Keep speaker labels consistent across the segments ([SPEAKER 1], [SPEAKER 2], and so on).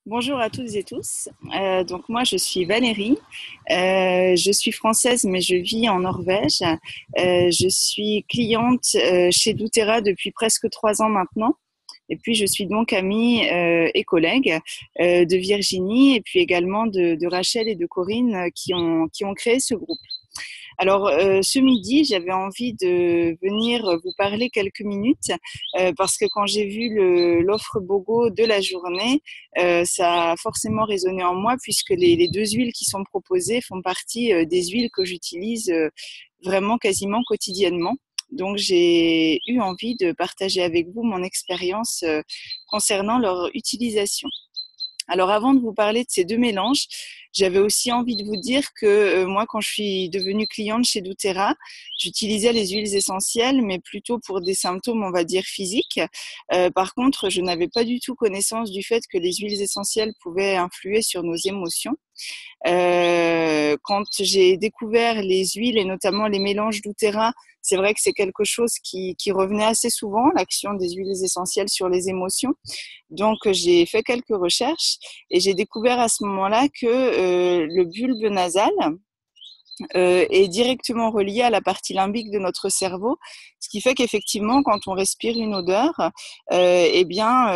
[SPEAKER 1] Bonjour à toutes et tous. Donc moi je suis Valérie. Je suis française mais je vis en Norvège. Je suis cliente chez doTERRA depuis presque 3 ans maintenant. Et puis je suis donc amie et collègue de Virginie et puis également de Rachel et de Corinne qui ont créé ce groupe. Alors, ce midi, j'avais envie de venir vous parler quelques minutes parce que quand j'ai vu l'offre BOGO de la journée, ça a forcément résonné en moi puisque les deux huiles qui sont proposées font partie des huiles que j'utilise vraiment quasiment quotidiennement. Donc, j'ai eu envie de partager avec vous mon expérience concernant leur utilisation. Alors avant de vous parler de ces deux mélanges, j'avais aussi envie de vous dire que moi, quand je suis devenue cliente chez doTERRA, j'utilisais les huiles essentielles, mais plutôt pour des symptômes, on va dire, physiques. Par contre, je n'avais pas du tout connaissance du fait que les huiles essentielles pouvaient influer sur nos émotions. Quand j'ai découvert les huiles et notamment les mélanges doTERRA, c'est vrai que c'est quelque chose qui revenait assez souvent, l'action des huiles essentielles sur les émotions. Donc, j'ai fait quelques recherches et j'ai découvert à ce moment-là que le bulbe nasal est directement relié à la partie limbique de notre cerveau, ce qui fait qu'effectivement, quand on respire une odeur, eh bien,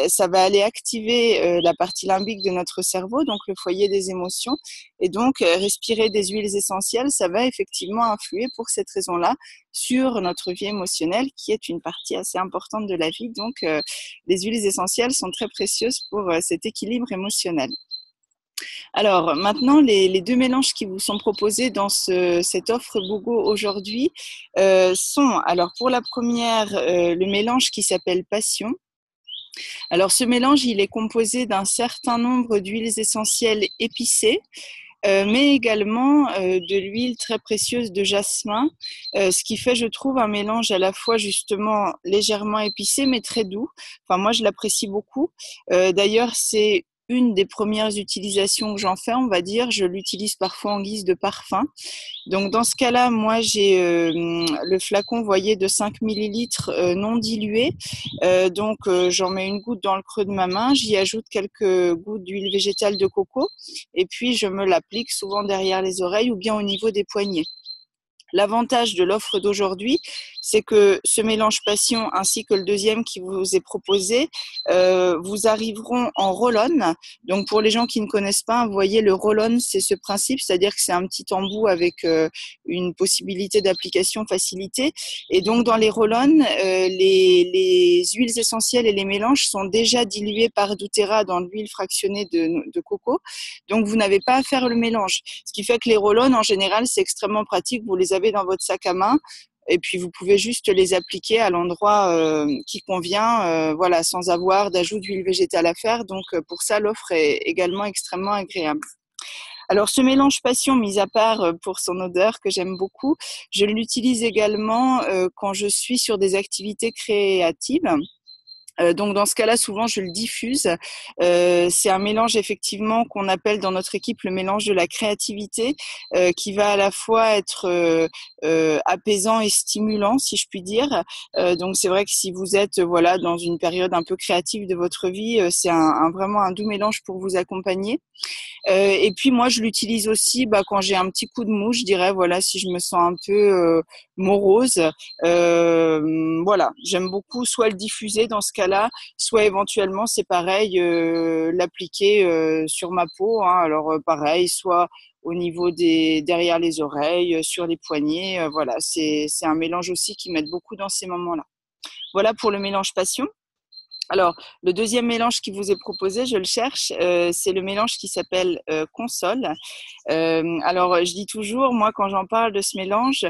[SPEAKER 1] ça va aller activer la partie limbique de notre cerveau, donc le foyer des émotions, et donc respirer des huiles essentielles, ça va effectivement influer pour cette raison-là sur notre vie émotionnelle, qui est une partie assez importante de la vie. Donc, les huiles essentielles sont très précieuses pour cet équilibre émotionnel. Alors maintenant, les deux mélanges qui vous sont proposés dans cette offre BOGO aujourd'hui sont, alors pour la première, le mélange qui s'appelle Passion. Alors ce mélange, il est composé d'un certain nombre d'huiles essentielles épicées, mais également de l'huile très précieuse de jasmin, ce qui fait, je trouve, un mélange à la fois justement légèrement épicé, mais très doux. Enfin, moi, je l'apprécie beaucoup. D'ailleurs, c'est une des premières utilisations que j'en fais, on va dire. Je l'utilise parfois en guise de parfum. Donc dans ce cas-là, moi j'ai le flacon, vous voyez, de 5 millilitres non dilué. J'en mets une goutte dans le creux de ma main, j'y ajoute quelques gouttes d'huile végétale de coco et puis je me l'applique souvent derrière les oreilles ou bien au niveau des poignets. L'avantage de l'offre d'aujourd'hui, c'est que ce mélange passion ainsi que le deuxième qui vous est proposé vous arriveront en roll-on. Donc pour les gens qui ne connaissent pas, vous voyez, le roll-on, c'est ce principe, c'est-à-dire que c'est un petit embout avec une possibilité d'application facilitée. Et donc dans les roll-on, les huiles essentielles et les mélanges sont déjà dilués par doTERRA dans l'huile fractionnée de coco. Donc vous n'avez pas à faire le mélange. Ce qui fait que les roll-on, en général, c'est extrêmement pratique. Vous les avez dans votre sac à main et puis vous pouvez juste les appliquer à l'endroit qui convient, voilà, sans avoir d'ajout d'huile végétale à faire. Donc pour ça, l'offre est également extrêmement agréable. Alors ce mélange passion, mis à part pour son odeur que j'aime beaucoup, je l'utilise également quand je suis sur des activités créatives. Donc dans ce cas-là, souvent je le diffuse. C'est un mélange effectivement qu'on appelle dans notre équipe le mélange de la créativité, qui va à la fois être apaisant et stimulant, si je puis dire. Donc c'est vrai que si vous êtes voilà dans une période un peu créative de votre vie, c'est vraiment un doux mélange pour vous accompagner. Et puis moi, je l'utilise aussi quand j'ai un petit coup de mou, je dirais, voilà, si je me sens un peu morose. Voilà, j'aime beaucoup soit le diffuser dans ce cas-là, soit éventuellement, c'est pareil, l'appliquer sur ma peau. Hein, alors pareil, soit au niveau derrière les oreilles, sur les poignets. Voilà, c'est un mélange aussi qui m'aide beaucoup dans ces moments-là. Voilà pour le mélange passion. Alors, le deuxième mélange qui vous est proposé, je le cherche, c'est le mélange qui s'appelle Console. Alors, je dis toujours, moi, quand j'en parle de ce mélange,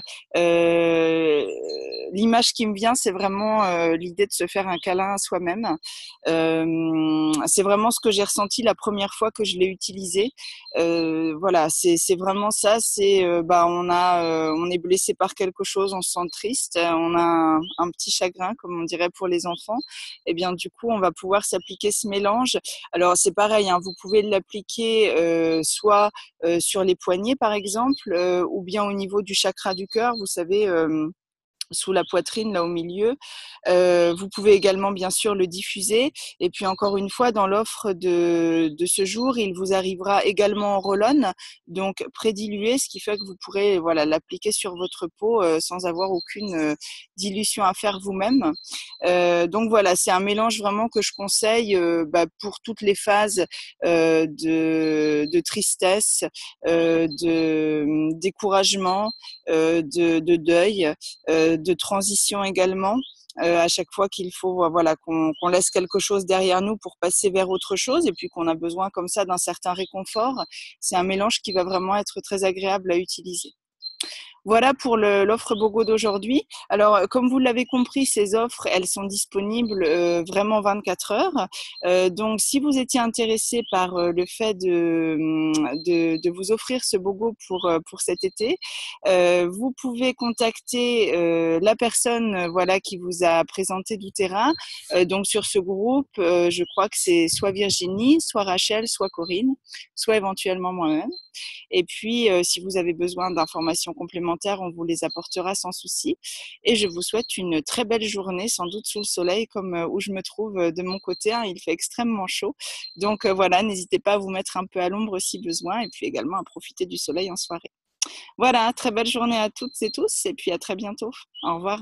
[SPEAKER 1] l'image qui me vient, c'est vraiment l'idée de se faire un câlin à soi-même. C'est vraiment ce que j'ai ressenti la première fois que je l'ai utilisé. Voilà, c'est vraiment ça. C'est, on est blessé par quelque chose, on se sent triste, on a un petit chagrin, comme on dirait pour les enfants. Et bien du coup, on va pouvoir s'appliquer ce mélange. Alors c'est pareil, hein, vous pouvez l'appliquer soit sur les poignets par exemple, ou bien au niveau du chakra du cœur. Vous savez, sous la poitrine, là au milieu. Vous pouvez également bien sûr le diffuser. Et puis encore une fois, dans l'offre de ce jour, il vous arrivera également en roll-on, donc prédilué, ce qui fait que vous pourrez voilà, l'appliquer sur votre peau sans avoir aucune dilution à faire vous-même. Donc voilà, c'est un mélange vraiment que je conseille pour toutes les phases de tristesse, de découragement, de deuil, de transition également. À chaque fois qu'il faut voilà qu'on laisse quelque chose derrière nous pour passer vers autre chose et puis qu'on a besoin comme ça d'un certain réconfort, c'est un mélange qui va vraiment être très agréable à utiliser. Voilà pour l'offre BOGO d'aujourd'hui. Alors, comme vous l'avez compris, ces offres, elles sont disponibles vraiment 24 heures. Donc, si vous étiez intéressé par le fait de vous offrir ce BOGO pour cet été, vous pouvez contacter la personne voilà, qui vous a présenté doTERRA. Donc, sur ce groupe, je crois que c'est soit Virginie, soit Rachel, soit Corinne, soit éventuellement moi-même. Et puis, si vous avez besoin d'informations complémentaires, on vous les apportera sans souci. Et je vous souhaite une très belle journée, sans doute sous le soleil, comme où je me trouve de mon côté. Hein, il fait extrêmement chaud. Donc voilà, n'hésitez pas à vous mettre un peu à l'ombre si besoin, et puis également à profiter du soleil en soirée. Voilà, très belle journée à toutes et tous, et puis à très bientôt. Au revoir.